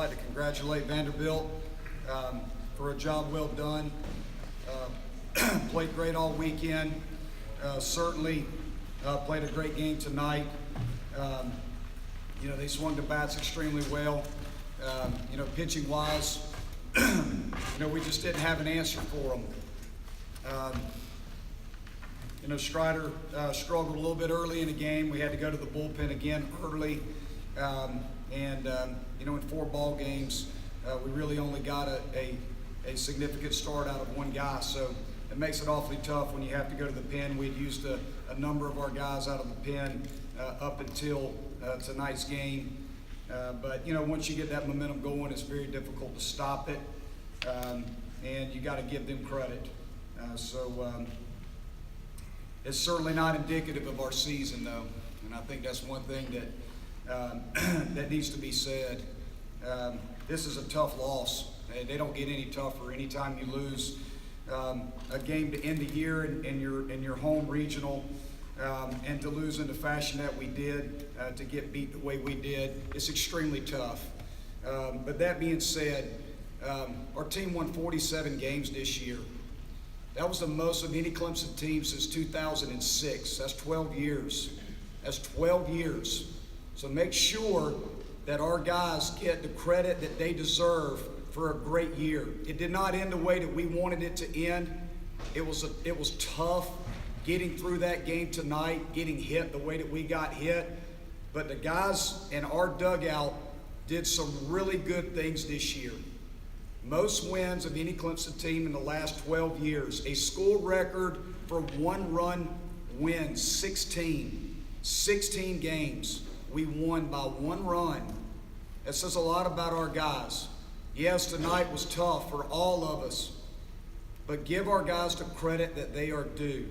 like to congratulate Vanderbilt for a job well done. Played great all weekend. Certainly played a great game tonight. They swung the bats extremely well. Pitching wise, we just didn't have an answer for them. Strider struggled a little bit early in the game. We had to go to the bullpen again early. In 4 ball games, we really only got a significant start out of one guy. So it makes it awfully tough when you have to go to the pen. We'd used a number of our guys out of the pen up until tonight's game. But once you get that momentum going, it's very difficult to stop it. And you got to give them credit. It's certainly not indicative of our season, though. And I think that's one thing that needs to be said. This is a tough loss. They don't get any tougher. Anytime you lose a game to end the year in your home regional, and to lose in the fashion that we did, to get beat the way we did, it's extremely tough. But that being said, our team won 47 games this year. That was the most of any Clemson team since 2006. That's 12 years. That's 12 years. So make sure that our guys get the credit that they deserve for a great year. It did not end the way that we wanted it to end. It was tough getting through that game tonight, getting hit the way that we got hit. But the guys in our dugout did some really good things this year. Most wins of any Clemson team in the last 12 years. A school record for one-run wins, 16. 16 games we won by 1 run. That says a lot about our guys. Yes, tonight was tough for all of us, but give our guys the credit that they are due.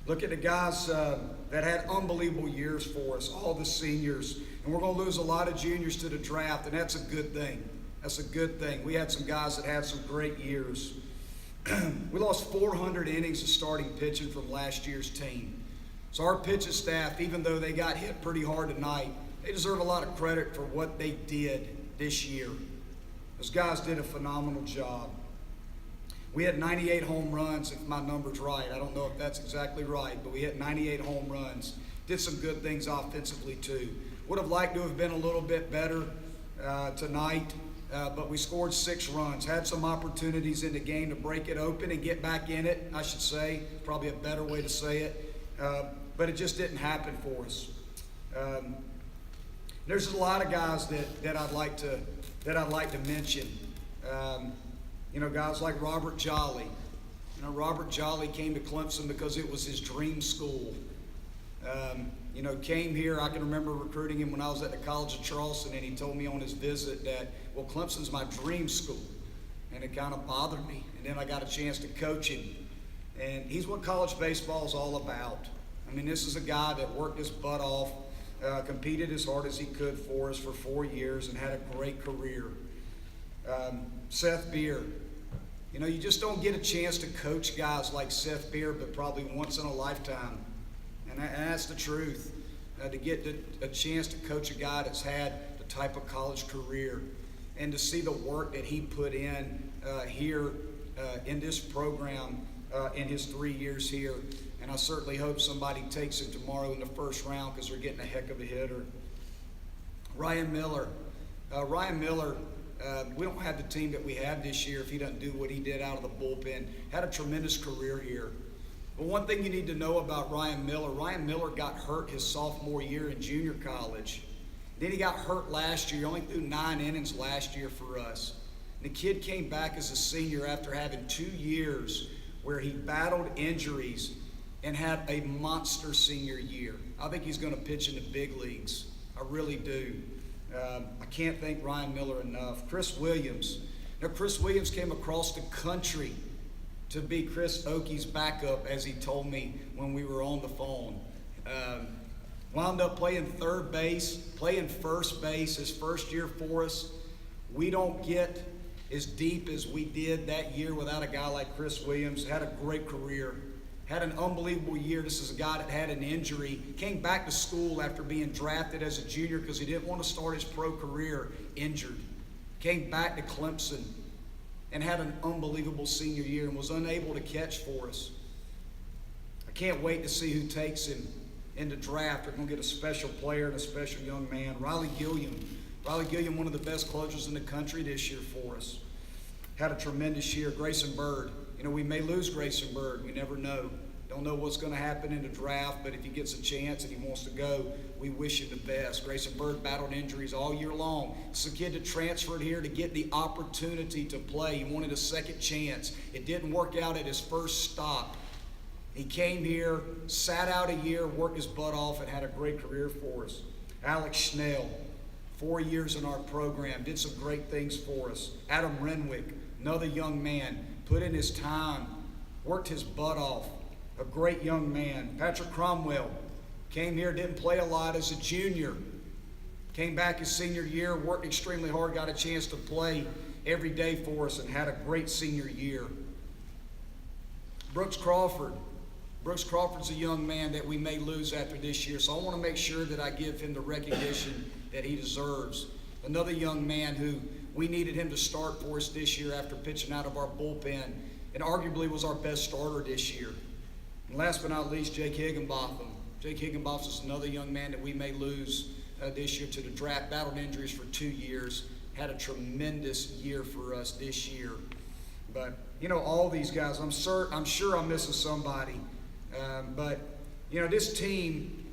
Look at the guys that had unbelievable years for us, all the seniors. And we're going to lose a lot of juniors to the draft, and that's a good thing. That's a good thing. We had some guys that had some great years. We lost 400 innings of starting pitching from last year's team. So our pitching staff, even though they got hit pretty hard tonight, they deserve a lot of credit for what they did this year. Those guys did a phenomenal job. We had 98 home runs, if my number's right. I don't know if that's exactly right, but we hit 98 home runs. Did some good things offensively, too. Would have liked to have been a little bit better tonight. But we scored 6 runs, had some opportunities in the game to break it open and get back in it, I should say. Probably a better way to say it. But it just didn't happen for us. There's a lot of guys that I'd like to mention. Guys like Robert Jolly. Robert Jolly came to Clemson because it was his dream school. Came here. I can remember recruiting him when I was at the College of Charleston, and he told me on his visit that, well, Clemson's my dream school. And it kind of bothered me. And then I got a chance to coach him. And he's what college baseball is all about. I mean, this is a guy that worked his butt off, competed as hard as he could for us for 4 years, and had a great career. Seth Beer. You just don't get a chance to coach guys like Seth Beer, but probably once in a lifetime. And that's the truth. To get a chance to coach a guy that's had the type of college career, and to see the work that he put in here in this program in his 3 years here. And I certainly hope somebody takes him tomorrow in the first round, because they're getting a heck of a hitter. Ryan Miller. We don't have the team that we have this year if he doesn't do what he did out of the bullpen. Had a tremendous career here. But one thing you need to know about Ryan Miller got hurt his sophomore year in junior college. Then he got hurt last year. He only threw 9 innings last year for us. And the kid came back as a senior after having 2 years where he battled injuries and had a monster senior year. I think he's going to pitch in the big leagues. I really do. I can't thank Ryan Miller enough. Chris Williams. Chris Williams came across the country to be Chris Oakey's backup, as he told me when we were on the phone. Wound up playing third base, playing first base his first year for us. We don't get as deep as we did that year without a guy like Chris Williams. Had a great career. had an unbelievable year. This is a guy that had an injury, came back to school after being drafted as a junior because he didn't want to start his pro career injured. Came back to Clemson and had an unbelievable senior year and was unable to catch for us. I can't wait to see who takes him in the draft. We're going to get a special player and a special young man. Riley Gilliam. Riley Gilliam, one of the best closers in the country this year for us. Had a tremendous year. Grayson Bird. You know, we may lose Grayson Bird. We never know. Don't know what's going to happen in the draft, but if he gets a chance and he wants to go, we wish him the best. Grayson Bird battled injuries all year long. It's a kid that transferred here to get the opportunity to play. He wanted a second chance. It didn't work out at his first stop. He came here, sat out a year, worked his butt off, and had a great career for us. Alex Schnell, 4 years in our program, did some great things for us. Adam Renwick, another young man, put in his time, worked his butt off. A great young man. Patrick Cromwell came here, didn't play a lot as a junior. Came back his senior year, worked extremely hard, got a chance to play every day for us, and had a great senior year. Brooks Crawford. Brooks Crawford's a young man that we may lose after this year, so I want to make sure that I give him the recognition that he deserves. Another young man who we needed him to start for us this year after pitching out of our bullpen, and arguably was our best starter this year. And last but not least, Jake Higginbotham. Jake Higginbotham is another young man that we may lose this year to the draft. Battled injuries for 2 years. Had a tremendous year for us this year. But, you know, all these guys, I'm sure I'm missing somebody. But, you know, this team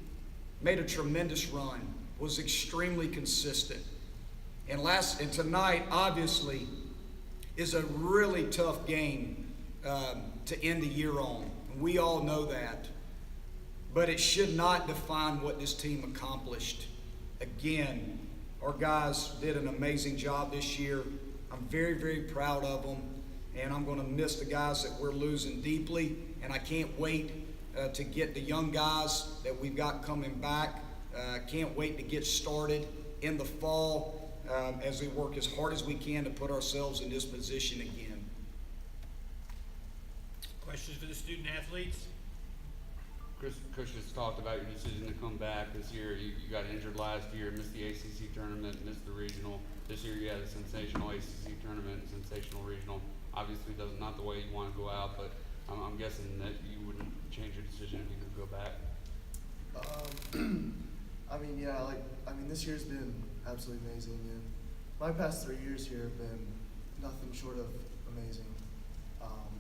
made a tremendous run, was extremely consistent. And tonight, obviously, is a really tough game to end the year on. We all know that. But it should not define what this team accomplished. Again, our guys did an amazing job this year. I'm very, very proud of them. And I'm going to miss the guys that we're losing deeply. And I can't wait to get the young guys that we've got coming back. Can't wait to get started in the fall as we work as hard as we can to put ourselves in this position again. Questions for the student athletes? Coach just talked about your decision to come back this year. You got injured last year, missed the ACC tournament, missed the regional. This year you had a sensational ACC tournament, sensational regional. Obviously, not the way you want to go out, but I'm guessing that you wouldn't change your decision if you could go back. This year's been absolutely amazing. And my past 3 years here have been nothing short of amazing.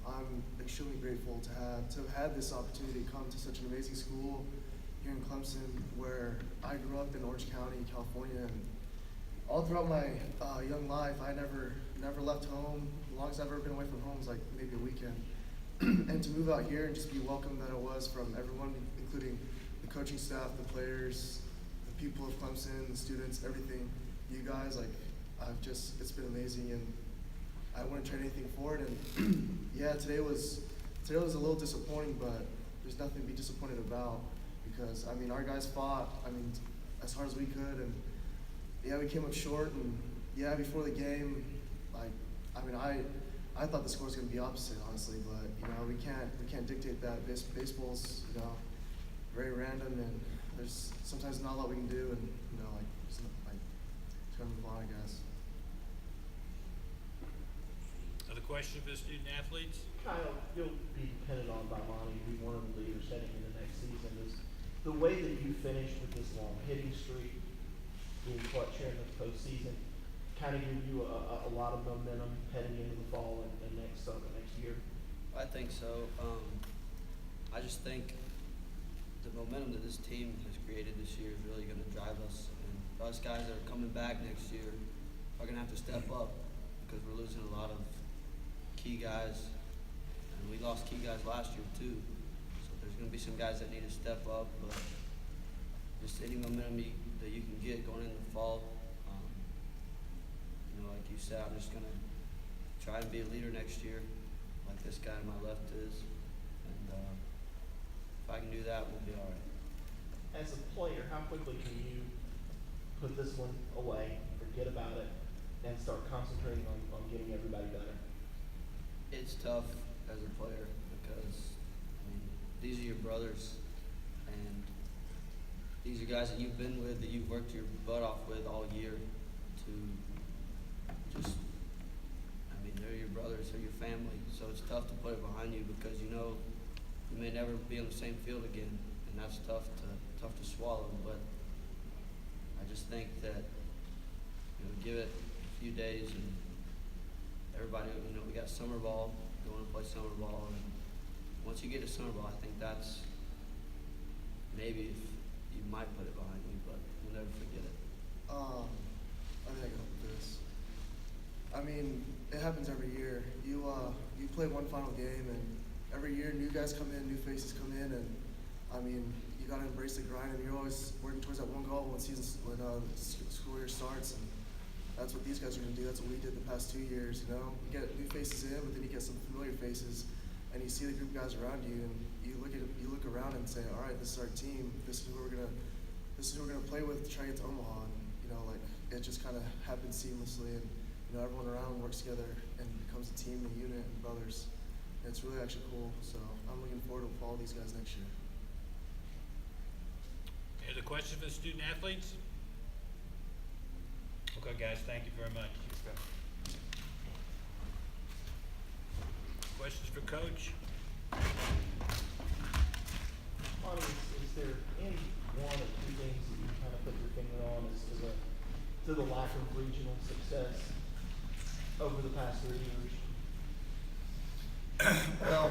I'm extremely grateful to have had this opportunity to come to such an amazing school here in Clemson, where I grew up in Orange County, California, and all throughout my young life, I never left home. The longest I've ever been away from home was like maybe a weekend. And to move out here and just be welcomed that it was from everyone, including the coaching staff, the players, the people of Clemson, the students, everything, you guys, it's been amazing, and I wouldn't trade anything for it. And yeah, today was a little disappointing, but there's nothing to be disappointed about, because our guys fought as hard as we could, and yeah, we came up short. And yeah, before the game, I thought the score was going to be opposite, honestly, but we can't dictate that. Baseball's very random, and there's sometimes not a lot we can do, and just trying to move on, I guess. Other questions for the student athletes? Kyle, you'll be dependent on by Monte to be one of the leaders heading into next season. Is the way that you finished with this long hitting streak, being clutch here in the postseason, kind of give you a lot of momentum heading into the fall and next year? I think so. I just think the momentum that this team has created this year is really going to drive us. And us guys that are coming back next year are going to have to step up, because we're losing a lot of key guys. And we lost key guys last year too. So there's going to be some guys that need to step up. But just any momentum that you can get going into the fall, like you said, I'm just going to try and be a leader next year, like this guy on my left is. And if I can do that, we'll be all right. As a player, how quickly can you put this one away, forget about it, and start concentrating on getting everybody better? It's tough as a player, because these are your brothers, and these are guys that you've been with, that you've worked your butt off with all year to just, I mean, they're your brothers, they're your family, so it's tough to put it behind you because you know you may never be on the same field again, and that's tough to swallow, but I just think that, give it a few days and everybody, we got summer ball, going to play summer ball, and once you get to summer ball, I think that's maybe if you might put it behind you, but you'll never forget it. I think I can help with this. I mean, it happens every year. You play one final game, and every year new guys come in, new faces come in, and I mean, you gotta embrace the grind, and you're always working towards that one goal when the school year starts, and that's what these guys are gonna do. That's what we did the past 2 years. You get new faces in, but then you get some familiar faces, and you see the group of guys around you, and you look around and say, all right, this is our team. This is who we're gonna play with to try to get to Omaha. And, it just kind of happens seamlessly, and everyone around works together and becomes a team, a unit, and brothers. And it's really actually cool. So I'm looking forward to follow these guys next year. Any other questions for the student athletes? Okay, guys, thank you very much. Questions for Coach? Monte, is there any one or two things that you kind of put your finger on as to the lack of regional success over the past 3 years? Well,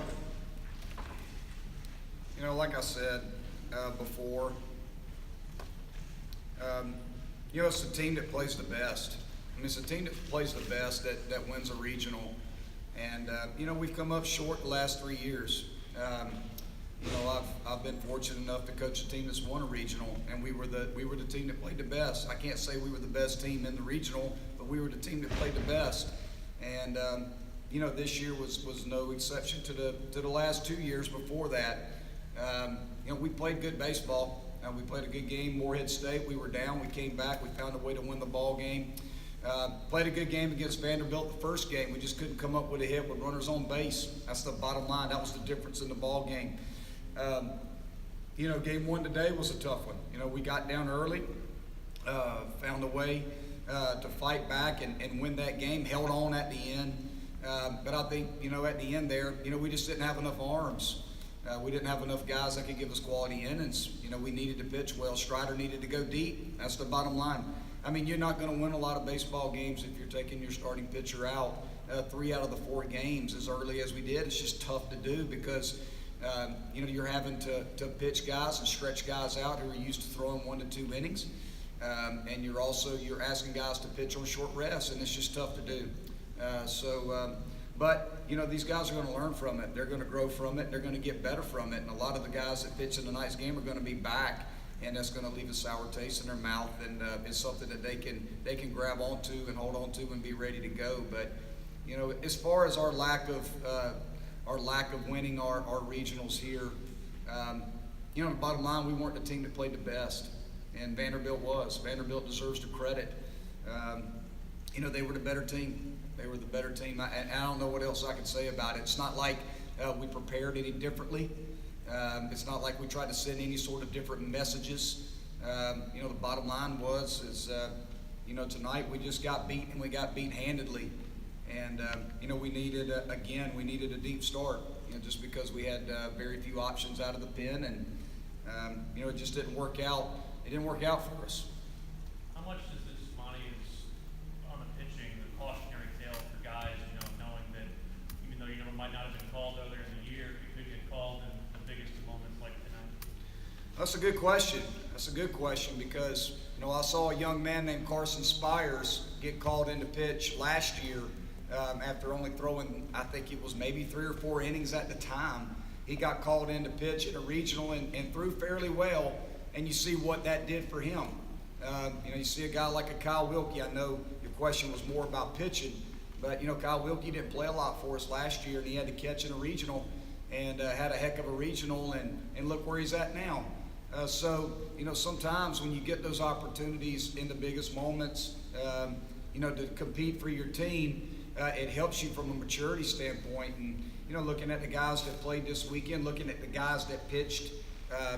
like I said before, it's the team that plays the best. I mean, it's the team that plays the best that wins a regional. And, we've come up short the last 3 years. I've been fortunate enough to coach a team that's won a regional, and we were the team that played the best. I can't say we were the best team in the regional, but we were the team that played the best. And, this year was no exception to the last 2 years before that. We played good baseball. We played a good game. Morehead State, we were down. We came back. We found a way to win the ball game. Played a good game against Vanderbilt the first game. We just couldn't come up with a hit with runners on base. That's the bottom line. That was the difference in the ball game. Game one today was a tough one. We got down early, found a way to fight back and win that game, held on at the end. But I think, at the end there, we just didn't have enough arms. We didn't have enough guys that could give us quality innings. We needed to pitch well. Strider needed to go deep. That's the bottom line. I mean, you're not going to win a lot of baseball games if you're taking your starting pitcher out 3 out of the 4 games as early as we did. It's just tough to do because, you're having to pitch guys and stretch guys out who are used to throwing 1 to 2 innings. And you're asking guys to pitch on short rest, and it's just tough to do. But these guys are going to learn from it. They're going to grow from it. They're going to get better from it. And a lot of the guys that pitch in tonight's game are going to be back, and that's going to leave a sour taste in their mouth. And it's something that they can grab onto and hold on to and be ready to go. But as far as our lack of winning our regionals here, the bottom line, we weren't the team that played the best, and Vanderbilt was. Vanderbilt deserves the credit. They were the better team. They were the better team. I don't know what else I can say about it. It's not like we prepared any differently. It's not like we tried to send any sort of different messages. The bottom line is tonight we just got beat, and we got beat handedly. And, we needed a deep start, just because we had very few options out of the pen, and, it just didn't work out. It didn't work out for us. How much does this, Monte, is on the pitching, the cautionary tale for guys, knowing that even though might not have been called earlier in the year, you could get called in the biggest of moments like tonight? That's a good question because, I saw a young man named Carson Spires get called in to pitch last year after only throwing, I think it was maybe 3 or 4 innings at the time. He got called in to pitch at a regional and threw fairly well, and you see what that did for him. You see a guy like a Kyle Wilkie. I know your question was more about pitching, but, Kyle Wilkie didn't play a lot for us last year, and he had to catch in a regional and had a heck of a regional, and look where he's at now. Sometimes when you get those opportunities in the biggest moments, to compete for your team, it helps you from a maturity standpoint. looking at the guys that played this weekend, looking at the guys that pitched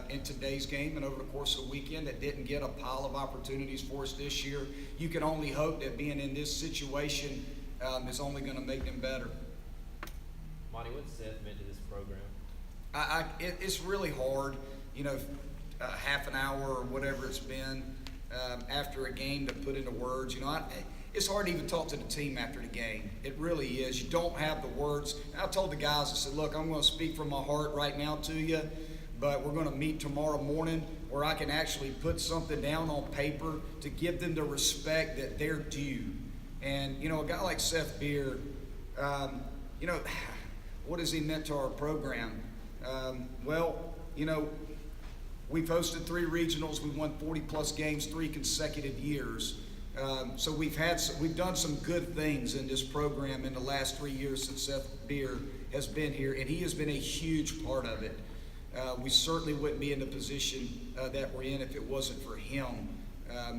in today's game and over the course of the weekend that didn't get a pile of opportunities for us this year, you can only hope that being in this situation is only going to make them better. Monte, what's Seth meant to this program? It's really hard, half an hour or whatever it's been after a game to put into words. It's hard to even talk to the team after the game. It really is. You don't have the words. And I told the guys, I said, look, I'm going to speak from my heart right now to you, but we're going to meet tomorrow morning where I can actually put something down on paper to give them the respect that they're due. And, a guy like Seth Beer, what has he meant to our program? We've hosted 3 regionals. We've won 40-plus games 3 consecutive years. So we've done some good things in this program in the last 3 years since Seth Beer has been here, and he has been a huge part of it. We certainly wouldn't be in the position that we're in if it wasn't for him,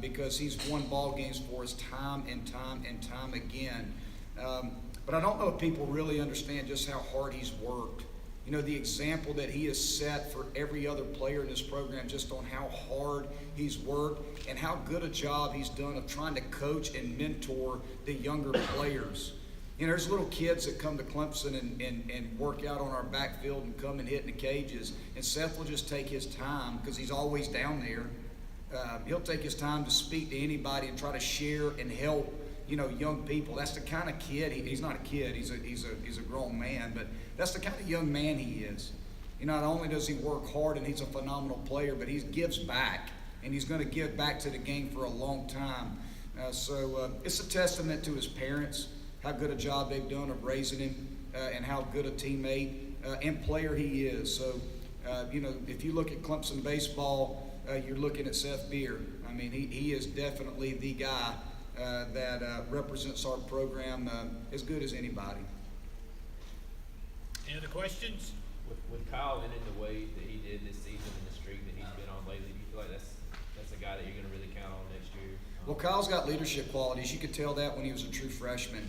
because he's won ball games for us time and time and time again. But I don't know if people really understand just how hard he's worked. The example that he has set for every other player in this program, just on how hard he's worked and how good a job he's done of trying to coach and mentor the younger players. There's little kids that come to Clemson and work out on our backfield and come and hit in the cages, and Seth will just take his time because he's always down there. He'll take his time to speak to anybody and try to share and help young people. That's the kind of kid. He's not a kid. He's a grown man, but that's the kind of young man he is. Not only does he work hard and he's a phenomenal player, but he gives back, and he's going to give back to the game for a long time. So it's a testament to his parents, how good a job they've done of raising him, and how good a teammate and player he is. So, if you look at Clemson baseball, you're looking at Seth Beer. I mean, he is definitely the guy that represents our program as good as anybody. Any other questions? With Kyle in it the way that he did this season and the streak that he's been on lately, do you feel like that's a guy that you're going to really count on next year? Well, Kyle's got leadership qualities. You could tell that when he was a true freshman.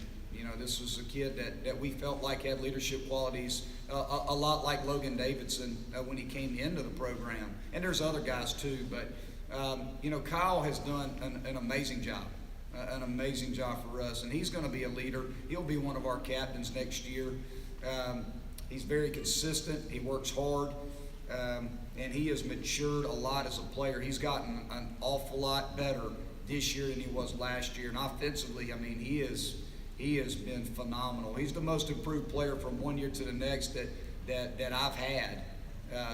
This was a kid that we felt like had leadership qualities, a lot like Logan Davidson when he came into the program. And there's other guys too, but Kyle has done an amazing job. An amazing job for us, and he's going to be a leader. He'll be one of our captains next year. He's very consistent. He works hard, and he has matured a lot as a player. He's gotten an awful lot better this year than he was last year. And offensively, I mean, he has been phenomenal. He's the most improved player from one year to the next that I've had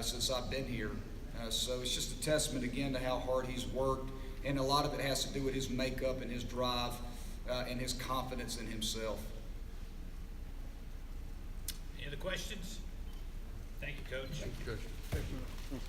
since I've been here. So it's just a testament again to how hard he's worked. And a lot of it has to do with his makeup and his drive and his confidence in himself. Any other questions? Thank you, Coach. Thank you, Coach.